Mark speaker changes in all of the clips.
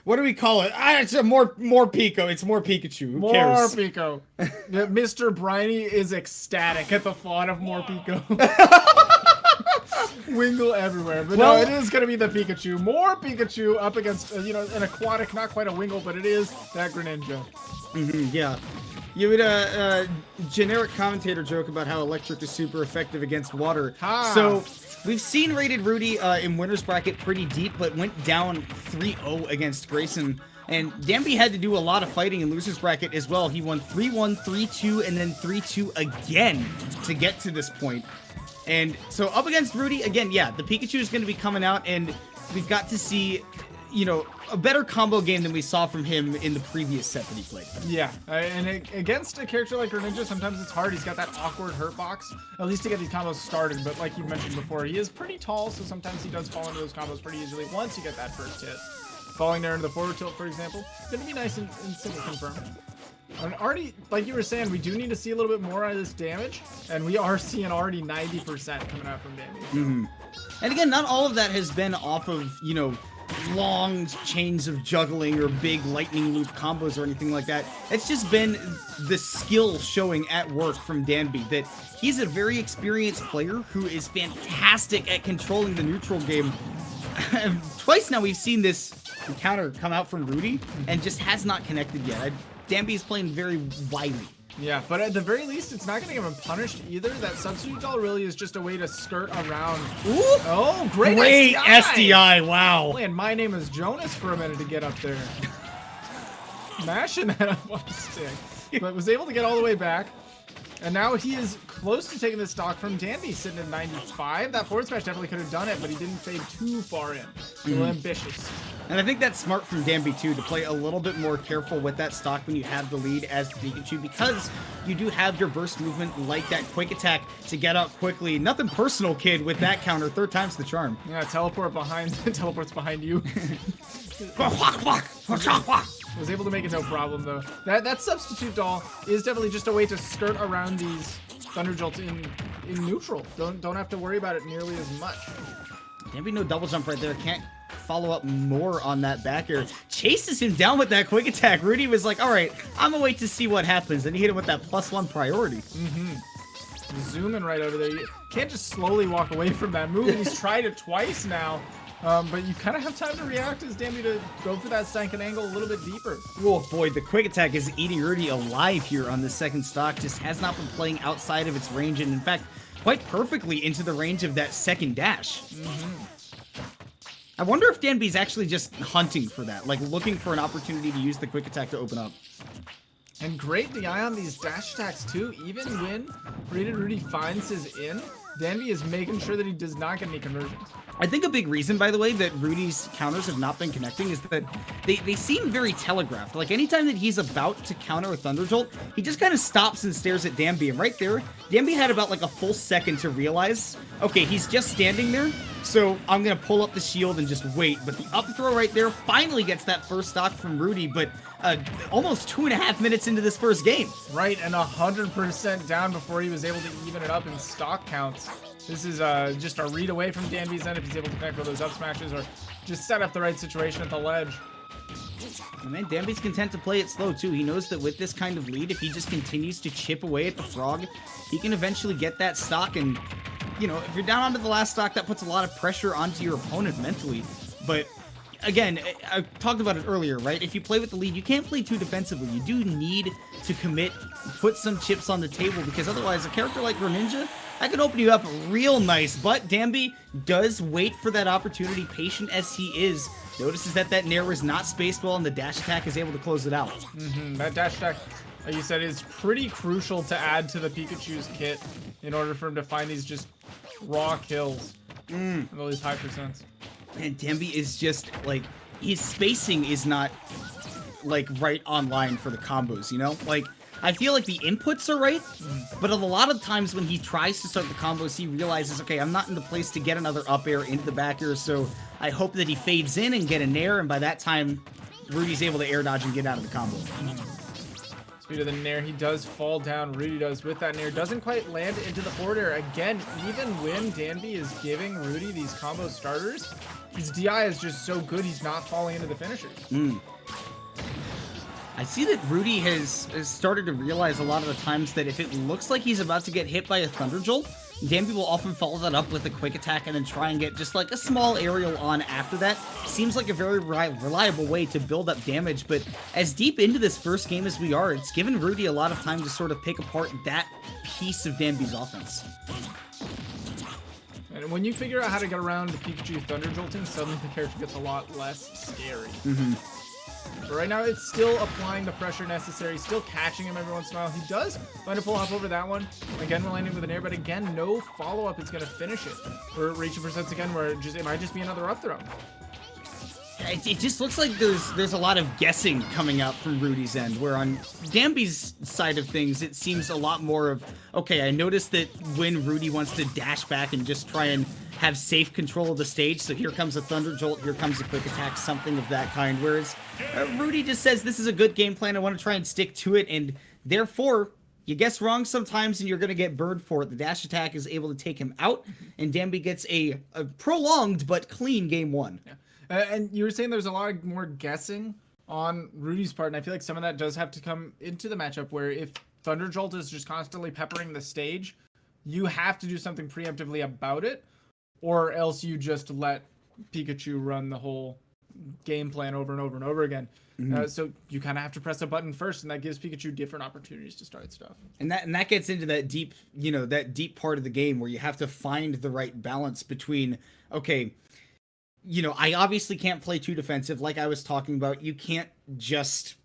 Speaker 1: What do we call it? It's a more Pico. It's more Pikachu. Who cares?
Speaker 2: More Pico. Mr. Briny is ecstatic at the thought of more Pico. Wingle everywhere. But no, it is going to be the Pikachu. More Pikachu up against, an aquatic, not quite a Wingle, but it is that Greninja.
Speaker 1: Yeah. You would generic commentator joke about how electric is super effective against water. So we've seen RatedRudy in winner's bracket pretty deep, but went down 3-0 against Grayson. And Danbi had to do a lot of fighting in loser's bracket as well. He won 3-1, 3-2, and then 3-2 again to get to this point. And so up against Rudy, again, yeah, the Pikachu is going to be coming out, and we've got to see, a better combo game than we saw from him in the previous set that he played.
Speaker 2: Yeah, and against a character like Greninja, sometimes it's hard. He's got that awkward hurt box, at least to get these combos started. But like you mentioned before, he is pretty tall, so sometimes he does fall into those combos pretty easily once you get that first hit. Falling there into the forward tilt, for example, it's going to be nice and simple confirm. And already, like you were saying, we do need to see a little bit more out of this damage, and we are seeing already 90% coming out from Danbi.
Speaker 1: And again, not all of that has been off of, long chains of juggling or big lightning loop combos or anything like that. It's just been the skill showing at work from Danbi, that he's a very experienced player who is fantastic at controlling the neutral game. Twice now we've seen this counter come out from Rudy and just has not connected yet. Danbi is playing very wily.
Speaker 2: Yeah, but at the very least, it's not going to get him punished either. That substitute doll really is just a way to skirt around.
Speaker 1: Ooh!
Speaker 2: Oh, great
Speaker 1: SDI, wow.
Speaker 2: Playing My Name is Jonas for a minute to get up there. Mashing that up on a stick. But was able to get all the way back. And now he is close to taking the stock from Danbi, sitting at 95. That forward smash definitely could have done it, but he didn't fade too far in. A little ambitious.
Speaker 1: And I think that's smart from Danbi, too, to play a little bit more careful with that stock when you have the lead as Pikachu, because you do have your burst movement like that quick attack to get out quickly. Nothing personal, kid, with that counter. Third time's the charm.
Speaker 2: Yeah, teleports behind you. Was able to make it no problem, though. That substitute doll is definitely just a way to skirt around these Thunder Jolts in neutral. Don't have to worry about it nearly as much.
Speaker 1: Danbi no double jump right there. Can't follow up more on that back air. Chases him down with that quick attack. Rudy was like, all right, I'm gonna wait to see what happens. And he hit him with that +1 priority.
Speaker 2: Zooming right over there. You can't just slowly walk away from that move. He's tried it twice now. But you kind of have time to react as Danbi to go for that second angle a little bit deeper.
Speaker 1: Oh boy, the quick attack is eating Rudy alive here on the second stock. Just has not been playing outside of its range, and in fact, quite perfectly into the range of that second dash. I wonder if Danbi's actually just hunting for that, like looking for an opportunity to use the quick attack to open up.
Speaker 2: And great DI on these dash attacks too. Even when RatedRudy finds his in, Danbi is making sure that he does not get any conversions.
Speaker 1: I think a big reason, by the way, that Rudy's counters have not been connecting is that they seem very telegraphed. Like, anytime that he's about to counter a Thunder Jolt, he just kind of stops and stares at Danbi. And right there, Danbi had about like a full second to realize, okay, he's just standing there, so I'm going to pull up the shield and just wait. But the up throw right there finally gets that first stock from Rudy, but almost 2.5 minutes into this first game.
Speaker 2: Right, and 100% down before he was able to even it up in stock counts. This is just a read away from Danbi's end if he's able to connect with those up smashes or just set up the right situation at the ledge.
Speaker 1: And man, Danbi's content to play it slow too. He knows that with this kind of lead, if he just continues to chip away at the frog, he can eventually get that stock. And, if you're down onto the last stock, that puts a lot of pressure onto your opponent mentally. But again, I talked about it earlier, right? If you play with the lead, you can't play too defensively. You do need to commit, put some chips on the table, because otherwise a character like Greninja, that could open you up real nice. But Danbi does wait for that opportunity, patient as he is. Notices that Nair is not spaced well, and the dash attack is able to close it out.
Speaker 2: That dash attack, like you said, is pretty crucial to add to the Pikachu's kit in order for him to find these just raw kills. And all these high percents.
Speaker 1: And Danbi is just, like, his spacing is not, like, right on line for the combos, Like, I feel like the inputs are right, but a lot of times when he tries to start the combos, he realizes, okay, I'm not in the place to get another up air into the back air, so I hope that he fades in and get a nair, and by that time, Rudy's able to air dodge and get out of the combo.
Speaker 2: Speed of the Nair, he does fall down. Rudy does with that Nair. Doesn't quite land into the forward air. Again, even when Danbi is giving Rudy these combo starters, his DI is just so good he's not falling into the finishers.
Speaker 1: I see that Rudy has started to realize a lot of the times that if it looks like he's about to get hit by a Thunder Jolt, Danbi will often follow that up with a quick attack and then try and get just like a small aerial on after that. Seems like a very reliable way to build up damage, but as deep into this first game as we are, it's given Rudy a lot of time to sort of pick apart that piece of Danbi's offense.
Speaker 2: And when you figure out how to get around the Pikachu Thunder Jolting, suddenly the character gets a lot less scary. But right now, it's still applying the pressure necessary, still catching him every once in a while. He does find a full hop over that one. Again, we're landing with an air, but again, no follow-up is going to finish it. We're reaching percents again where it might just be another up throw.
Speaker 1: It just looks like there's a lot of guessing coming out from Rudy's end, where on Danbi's side of things, it seems a lot more of, okay, I noticed that when Rudy wants to dash back and just try and have safe control of the stage, so here comes a Thunder Jolt, here comes a quick attack, something of that kind, whereas Rudy just says, this is a good game plan, I want to try and stick to it, and therefore, you guess wrong sometimes and you're going to get burned for it. The dash attack is able to take him out, and Danbi gets a prolonged but clean game one.
Speaker 2: Yeah. And you were saying there's a lot more guessing on Rudy's part, and I feel like some of that does have to come into the matchup where if Thunder Jolt is just constantly peppering the stage, you have to do something preemptively about it, or else you just let Pikachu run the whole game plan over and over and over again. So you kind of have to press a button first, and that gives Pikachu different opportunities to start stuff.
Speaker 1: And that gets into that deep, that deep part of the game where you have to find the right balance between, okay, I obviously can't play too defensive like I was talking about. You can't just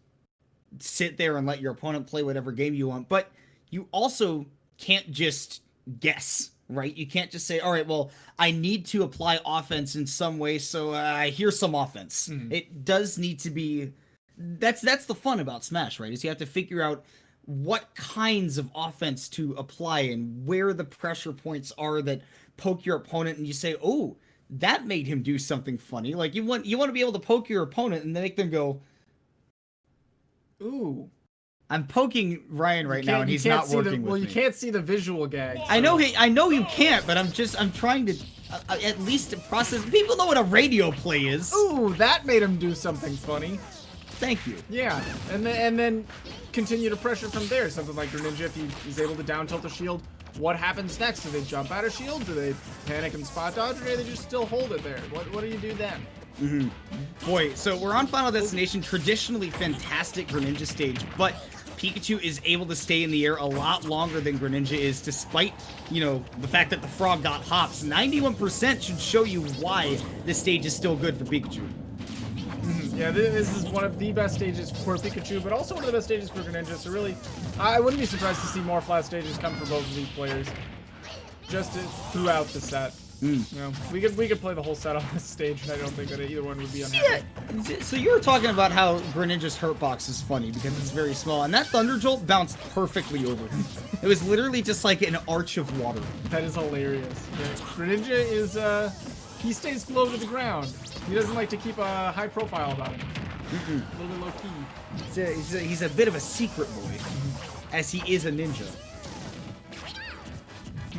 Speaker 1: sit there and let your opponent play whatever game you want, but you also can't just guess, right? You can't just say, all right, well, I need to apply offense in some way, so here's some offense. It does need to be... That's the fun about Smash, right? Is you have to figure out what kinds of offense to apply and where the pressure points are that poke your opponent, and you say, oh, that made him do something funny. Like, you want to be able to poke your opponent and then make them go, ooh. I'm poking Ryan right now, and he's not working with me.
Speaker 2: Well, you can't see the visual gag. So.
Speaker 1: I know you can't, but I'm trying to at least process. People know what a radio play is.
Speaker 2: Ooh, that made him do something funny.
Speaker 1: Thank you.
Speaker 2: Yeah, and then continue to pressure from there. Something like Greninja, if he's able to down tilt a shield. What happens next? Do they jump out of shield? Do they panic and spot dodge, or do they just still hold it there? What do you do then?
Speaker 1: Boy, so we're on Final Destination, traditionally fantastic Greninja stage, but Pikachu is able to stay in the air a lot longer than Greninja is, despite, the fact that the frog got hops. 91% should show you why this stage is still good for Pikachu.
Speaker 2: Yeah, this is one of the best stages for Pikachu, but also one of the best stages for Greninja, so really, I wouldn't be surprised to see more flat stages come for both of these players, just throughout the set. We could play the whole set on this stage, and I don't think that either one would be unhappy.
Speaker 1: Yeah, so you were talking about how Greninja's hurt box is funny because it's very small, and that Thunder Jolt bounced perfectly over him. It was literally just like an arch of water.
Speaker 2: That is hilarious. Yeah. Greninja is, he stays low to the ground. He doesn't like to keep a high profile about him. A little bit low key.
Speaker 1: He's a bit of a secret boy, as he is a ninja.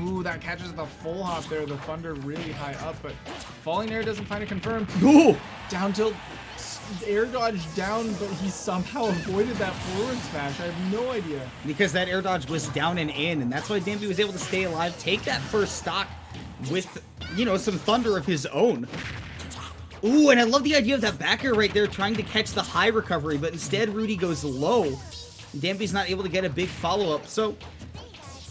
Speaker 2: Ooh, that catches the full hop there. The Thunder really high up, but falling air doesn't find a confirm.
Speaker 1: Ooh!
Speaker 2: Down tilt, air dodge down, but he somehow avoided that forward smash. I have no idea.
Speaker 1: Because that air dodge was down and in, and that's why Danbi was able to stay alive, take that first stock with, some thunder of his own. Ooh, and I love the idea of that back air right there trying to catch the high recovery, but instead Rudy goes low. Danbi's not able to get a big follow-up, so...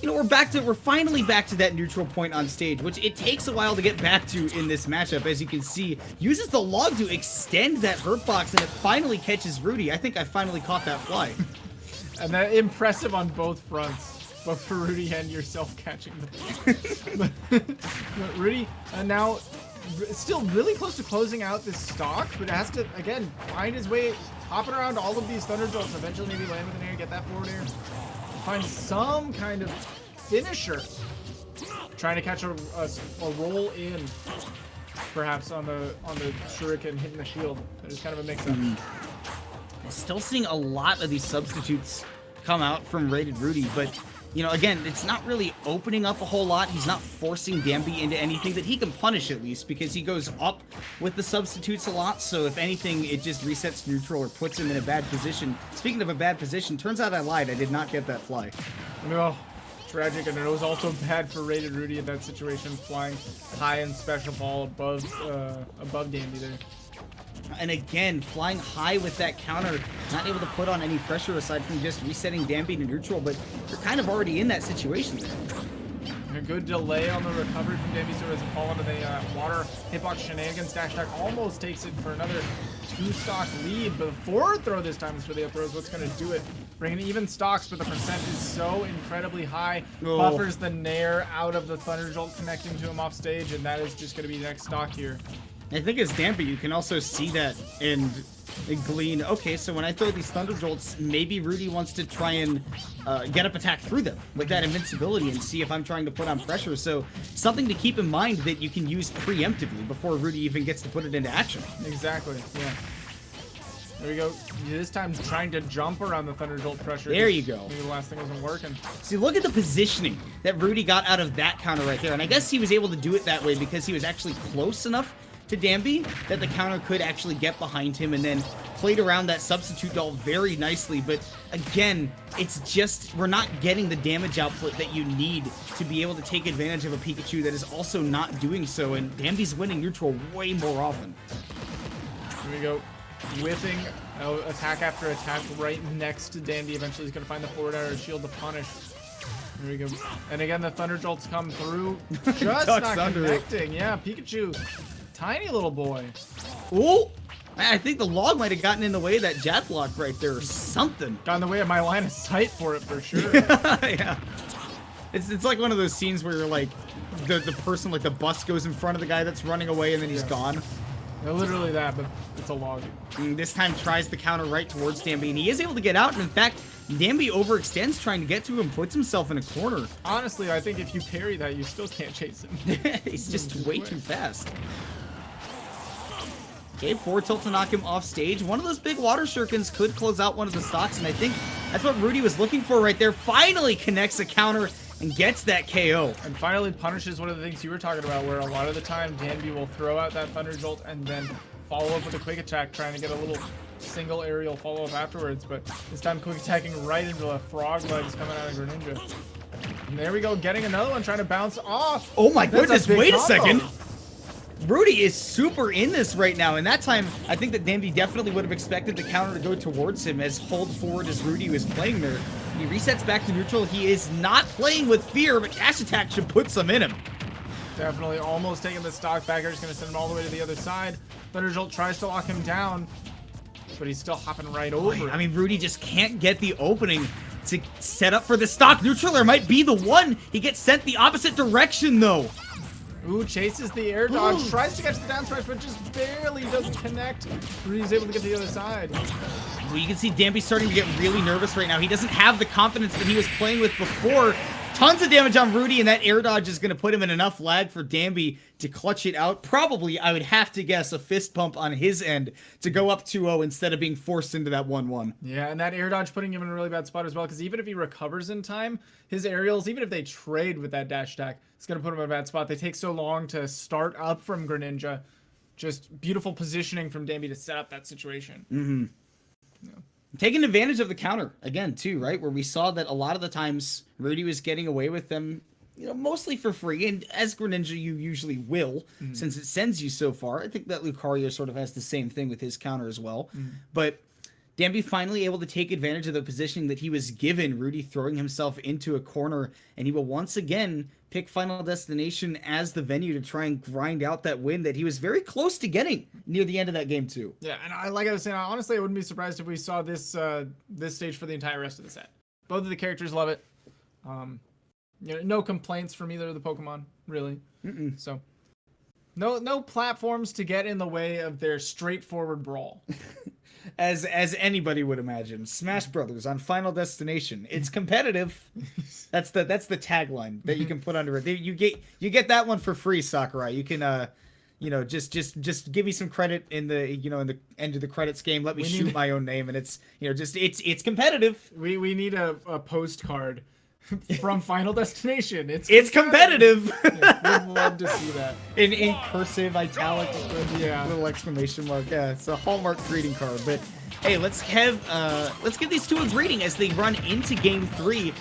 Speaker 1: we're finally back to that neutral point on stage, which it takes a while to get back to in this matchup, as you can see. Uses the log to extend that hurt box, and it finally catches Rudy. I think I finally caught that fly.
Speaker 2: And that impressive on both fronts, both for Rudy and yourself catching the but Rudy now still really close to closing out this stock, but has to, again, find his way, hopping around all of these Thunder Jolts, eventually maybe land with an air, get that forward air. Find some kind of finisher. Trying to catch a roll in, perhaps on the shuriken hitting the shield. It's kind of a mix-up.
Speaker 1: Still seeing a lot of these substitutes come out from RatedRudy, but you know, again, it's not really opening up a whole lot. He's not forcing Danbi into anything that he can punish, at least, because he goes up with the substitutes a lot. So if anything, it just resets neutral or puts him in a bad position. Speaking of a bad position, turns out I lied. I did not get that fly.
Speaker 2: No, tragic, and it was also bad for RatedRudy in that situation, flying high in special ball above Danbi there.
Speaker 1: And again, flying high with that counter, not able to put on any pressure aside from just resetting Danbi to neutral, but you're kind of already in that situation there.
Speaker 2: A good delay on the recovery from Danbi so it doesn't fall into the water hitbox shenanigans. Dash attack almost takes it for another 2-stock lead, but the forward throw this time is for the up throw is what's going to do it. Bringing even stocks, but the percent is so incredibly high.
Speaker 1: Oh.
Speaker 2: Buffers the Nair out of the Thunder Jolt connecting to him off stage, and that is just going to be the next stock here.
Speaker 1: I think as Danbi, you can also see that and glean, okay, so when I throw these Thunder Jolts, maybe Rudy wants to try and get up attack through them with that invincibility and see if I'm trying to put on pressure. So something to keep in mind that you can use preemptively before Rudy even gets to put it into action.
Speaker 2: Exactly, yeah. There we go. This time trying to jump around the Thunder Jolt pressure.
Speaker 1: There you go.
Speaker 2: Maybe the last thing wasn't working.
Speaker 1: See, look at the positioning that Rudy got out of that counter right there. And I guess he was able to do it that way because he was actually close enough to Danbi that the counter could actually get behind him and then played around that substitute doll very nicely. But again, it's just, we're not getting the damage output that you need to be able to take advantage of a Pikachu that is also not doing so, and Danbi's winning neutral way more often.
Speaker 2: Here we go. Whiffing attack after attack right next to Danbi. Eventually he's going to find the forward air shield to punish. Here we go. And again, the Thunder Jolts come through. Just not connecting. Yeah, Pikachu. Tiny little boy.
Speaker 1: Oh, I think the log might have gotten in the way of that jet block right there or something.
Speaker 2: Got in the way of my line of sight for it for sure.
Speaker 1: Yeah. It's like one of those scenes where you're like, the person, like the bus goes in front of the guy that's running away and then he's gone.
Speaker 2: Yeah, literally that, but it's a log.
Speaker 1: And this time tries the counter right towards Danbi, and he is able to get out. And in fact, Danbi overextends trying to get to him, puts himself in a corner.
Speaker 2: Honestly, I think if you parry that, you still can't chase him.
Speaker 1: He's just way too fast. Okay, forward tilt to knock him off stage. One of those big water shurikens could close out one of the stocks, and I think that's what Rudy was looking for right there. Finally connects a counter and gets that KO.
Speaker 2: And finally punishes one of the things you were talking about, where a lot of the time Danbi will throw out that Thunder Jolt and then follow up with a quick attack, trying to get a little single aerial follow-up afterwards. But this time quick attacking right into the frog legs coming out of Greninja. And there we go, getting another one, trying to bounce off.
Speaker 1: Oh my goodness, wait a second.
Speaker 2: combo.
Speaker 1: Rudy is super in this right now, and that time, I think that Danbi definitely would have expected the counter to go towards him as hold forward as Rudy was playing there. He resets back to neutral. He is not playing with fear, but dash attack should put some in him.
Speaker 2: Definitely almost taking the stock back. Just going to send him all the way to the other side. Thunder Jolt tries to lock him down, but he's still hopping right over.
Speaker 1: I mean, Rudy just can't get the opening to set up for the stock. Neutraler might be the one. He gets sent the opposite direction, though.
Speaker 2: Ooh, chases the air dodge, tries to catch the down smash, but just barely doesn't connect. Rudy's able to get to the other side.
Speaker 1: Well, you can see Danbi starting to get really nervous right now. He doesn't have the confidence that he was playing with before. Tons of damage on Rudy, and that air dodge is going to put him in enough lag for Danbi to clutch it out. Probably, I would have to guess, a fist pump on his end to go up 2-0 instead of being forced into that 1-1.
Speaker 2: Yeah, and that air dodge putting him in a really bad spot as well, because even if he recovers in time, his aerials, even if they trade with that dash attack, it's going to put him in a bad spot. They take so long to start up from Greninja. Just beautiful positioning from Danbi to set up that situation.
Speaker 1: Mm-hmm. Yeah. Taking advantage of the counter again too, right? Where we saw that a lot of the times Rudy was getting away with them, you know, mostly for free. And as Greninja, you usually will, since it sends you so far. I think that Lucario sort of has the same thing with his counter as well. But Danbi finally able to take advantage of the positioning that he was given, Rudy throwing himself into a corner, and he will once again pick Final Destination as the venue to try and grind out that win that he was very close to getting near the end of that game too.
Speaker 2: Yeah, and like I was saying, honestly, I wouldn't be surprised if we saw this this stage for the entire rest of the set. Both of the characters love it. You know, no complaints from either of the Pokemon, really. So, no platforms to get in the way of their straightforward brawl.
Speaker 1: As anybody would imagine, Smash Brothers on Final Destination. It's competitive. That's the tagline that you can put under it. You get that one for free, Sakurai. You you know, just give me some credit in the, you know, in the end of the credits game. Let me shoot my own name, and it's, you know, just it's competitive.
Speaker 2: We need a postcard from Final Destination.
Speaker 1: It's competitive.
Speaker 2: Yeah, we'd love to see that
Speaker 1: in cursive, italic,
Speaker 2: yeah,
Speaker 1: little exclamation mark. Yeah, it's a Hallmark greeting card. But hey, let's give these two a greeting as they run into game 3.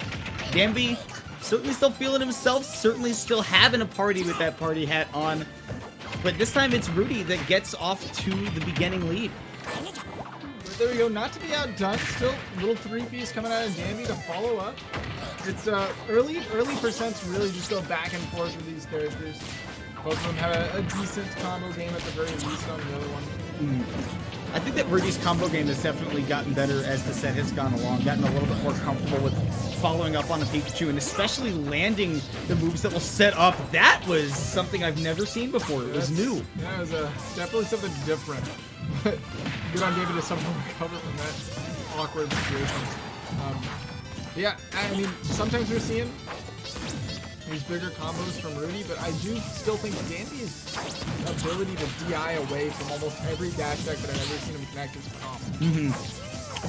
Speaker 1: Danbi certainly still feeling himself, certainly still having a party with that party hat on. But this time it's Rudy that gets off to the beginning lead.
Speaker 2: There we go, not to be outdone, still little 3-piece coming out of Danbi to follow up. It's early percents really just go back and forth with these characters. Both of them have a decent combo game at the very least on the other one.
Speaker 1: I think that Rudy's combo game has definitely gotten better as the set has gone along, gotten a little bit more comfortable with following up on a Pikachu, and especially landing the moves that will set up. That was something I've never seen before. It was new.
Speaker 2: Yeah, it was definitely something different. But good on David to somehow recover from that awkward situation. Yeah, I mean, sometimes we're seeing these bigger combos from Rudy, but I do still think Danbi's ability to DI away from almost every dash deck that I've ever seen him connect is calm.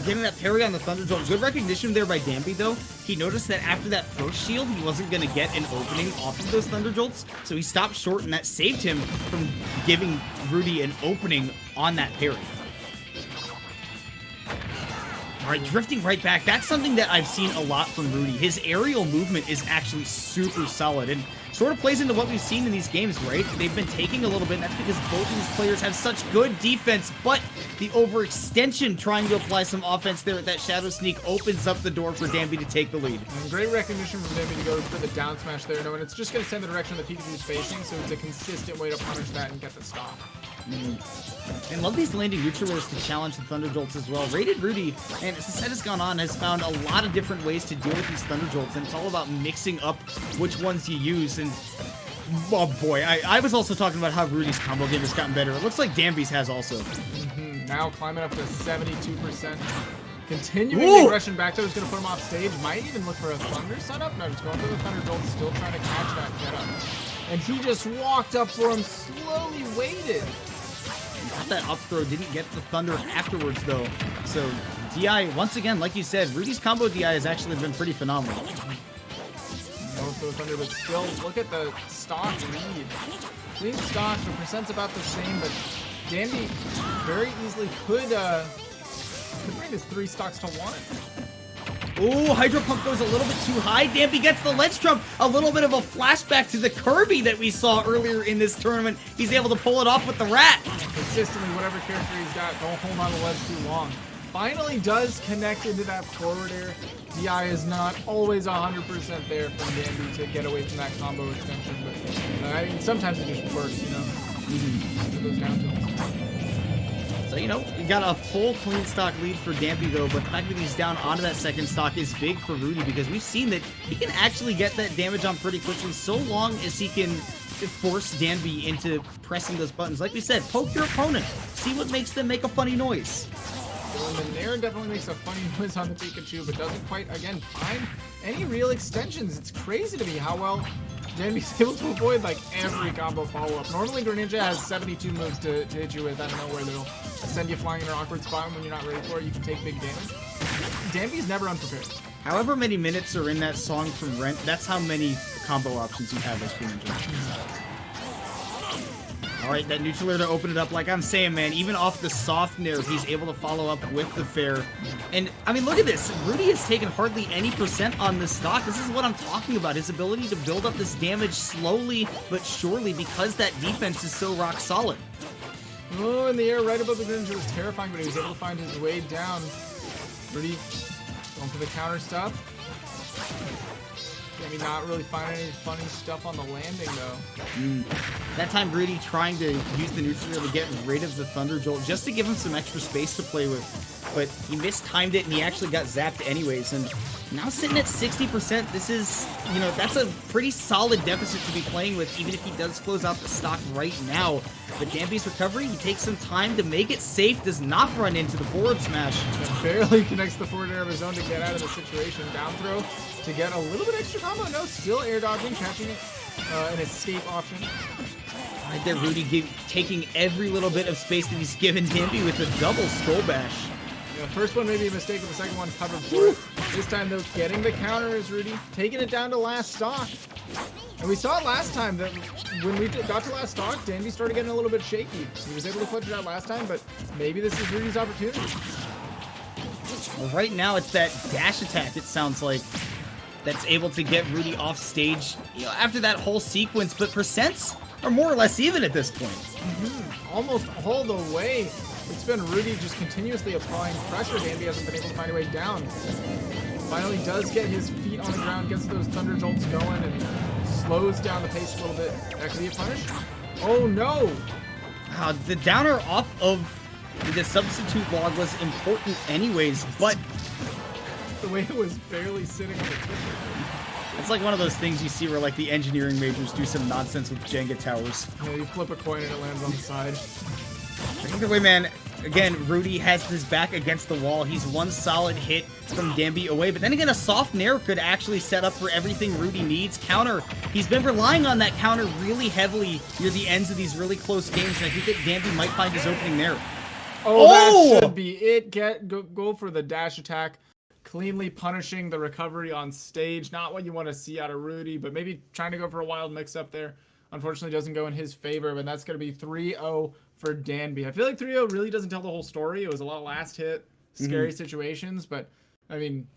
Speaker 1: Getting that parry on the Thunder Jolt. Good recognition there by Danbi, though. He noticed that after that first shield, he wasn't going to get an opening off of those Thunder Jolts, so he stopped short, and that saved him from giving Rudy an opening on that parry. All right, drifting right back. That's something that I've seen a lot from Rudy. His aerial movement is actually super solid and sort of plays into what we've seen in these games, right? They've been taking a little bit, and that's because both of these players have such good defense, but the overextension trying to apply some offense there at that Shadow Sneak opens up the door for Danbi to take the lead.
Speaker 2: And great recognition from Danbi to go for the down smash there, knowing it's just going to send the direction that Pikachu's facing, so it's a consistent way to punish that and get the stop.
Speaker 1: And love these landing neutral airs to challenge the Thunder Jolts as well. RatedRudy, and as the set has gone on, has found a lot of different ways to deal with these Thunder Jolts, and it's all about mixing up which ones you use. And oh boy, I was also talking about how Rudy's combo game has gotten better. It looks like Danbi's has also.
Speaker 2: Now climbing up to 72%. Continuing the aggression back there is going to put him off stage. Might even look for a Thunder setup. No, just going for the Thunder Jolt, still trying to catch that get up. And he just walked up for him, slowly waited.
Speaker 1: Got that up throw, didn't get the Thunder afterwards though. So DI, once again, like you said, Rudy's combo DI has actually been pretty phenomenal.
Speaker 2: Going for the Thunder, but still, look at the stock lead. Lead stock, the percent's about the same, but Danbi very easily could bring his 3 stocks to 1.
Speaker 1: Oh, Hydro Pump goes a little bit too high. Danbi gets the ledge trump. A little bit of a flashback to the Kirby that we saw earlier in this tournament. He's able to pull it off with the rat.
Speaker 2: Consistently, whatever character he's got, don't hold on the ledge too long. Finally does connect into that forward air. DI is not always 100% there from Danbi to get away from that combo extension, but I mean, sometimes it just works, you know? It goes down to him.
Speaker 1: So, you know, you got a full clean stock lead for Danbi, though, but the fact that he's down onto that second stock is big for Rudy because we've seen that he can actually get that damage on pretty quickly so long as he can force Danbi into pressing those buttons. Like we said, poke your opponent. See what makes them make a funny noise.
Speaker 2: Well, the Nair definitely makes a funny noise on the Pikachu, but doesn't quite, again, find any real extensions. It's crazy to me how well Danbi's able to avoid like every combo follow-up. Normally Greninja has 72 moves to hit you with out of nowhere that'll send you flying in an awkward spot, and when you're not ready for it, you can take big damage. Danbi's never unprepared.
Speaker 1: However many minutes are in that song from Rent, that's how many combo options you have as Greninja. Alright, that neutral air to open it up. Like I'm saying, man, even off the soft nair, he's able to follow up with the fair. And, I mean, look at this. Rudy has taken hardly any percent on this stock. This is what I'm talking about. His ability to build up this damage slowly but surely because that defense is so rock solid.
Speaker 2: Oh, in the air right above the Greninja was terrifying, but he was able to find his way down. Rudy going for the counter stuff. Maybe not really finding any funny stuff on the landing, though.
Speaker 1: That time, Rudy trying to use the neutral air to get rid of the Thunder Jolt just to give him some extra space to play with. But he mistimed it, and he actually got zapped anyways. And now sitting at 60%, this is, you know, that's a pretty solid deficit to be playing with, even if he does close out the stock right now. But Danbi's recovery, he takes some time to make it safe, does not run into the forward smash.
Speaker 2: And barely connects the forward air of his own to get out of the situation. Down throw to get a little bit extra combo. No, still air dodging, catching it, an escape option.
Speaker 1: Right there, Rudy taking every little bit of space that he's given Danbi with a double skull bash.
Speaker 2: Yeah, first one maybe a mistake, but the second one covered for it. This time, though, getting the counter is Rudy, taking it down to last stock. And we saw it last time that when we got to last stock, Danbi started getting a little bit shaky. He was able to clutch it out last time, but maybe this is Rudy's opportunity.
Speaker 1: Well, right now, it's that dash attack, it sounds like, that's able to get Rudy off stage, you know, after that whole sequence, but percents are more or less even at this point.
Speaker 2: Almost all the way. It's been Rudy just continuously applying pressure. Danbi hasn't been able to find a way down. Finally does get his feet on the ground, gets those thunder jolts going, and slows down the pace a little bit. That could be a punish. Oh no!
Speaker 1: The downer off of the substitute log was important anyways, but
Speaker 2: The way it was barely sitting on the tip.
Speaker 1: it's like one of those things you see where like the engineering majors do some nonsense with Jenga towers.
Speaker 2: Yeah, you flip a coin and it lands on the side.
Speaker 1: Either way, man, again, Rudy has his back against the wall. He's one solid hit from Danbi away, but then again, a soft nair could actually set up for everything Rudy needs. Counter, he's been relying on that counter really heavily near the ends of these really close games, and I think that Danbi might find his opening there.
Speaker 2: Oh, that should be it. Go for the dash attack. Cleanly punishing the recovery on stage. Not what you want to see out of Rudy, but maybe trying to go for a wild mix-up there. Unfortunately, doesn't go in his favor, but that's going to be 3-0 for Danbi. I feel like 3-0 really doesn't tell the whole story. It was a lot of last hit, scary situations, but, I mean,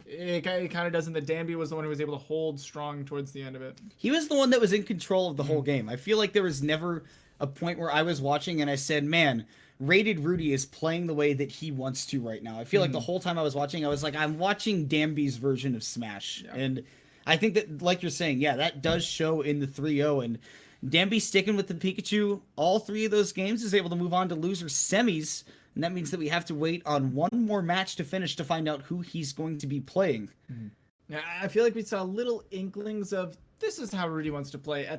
Speaker 2: it kind of doesn't that Danbi was the one who was able to hold strong towards the end of it.
Speaker 1: He was the one that was in control of the whole game. I feel like there was never a point where I was watching and I said, man, RatedRudy is playing the way that he wants to right now. I feel like the whole time I was watching, I was like, I'm watching Danbi's version of Smash. Yeah. And I think that, like you're saying, yeah, that does show in the 3-0. And Danbi sticking with the Pikachu all three of those games is able to move on to loser semis. And that means that we have to wait on one more match to finish to find out who he's going to be playing.
Speaker 2: Yeah, I feel like we saw little inklings of this is how Rudy wants to play at the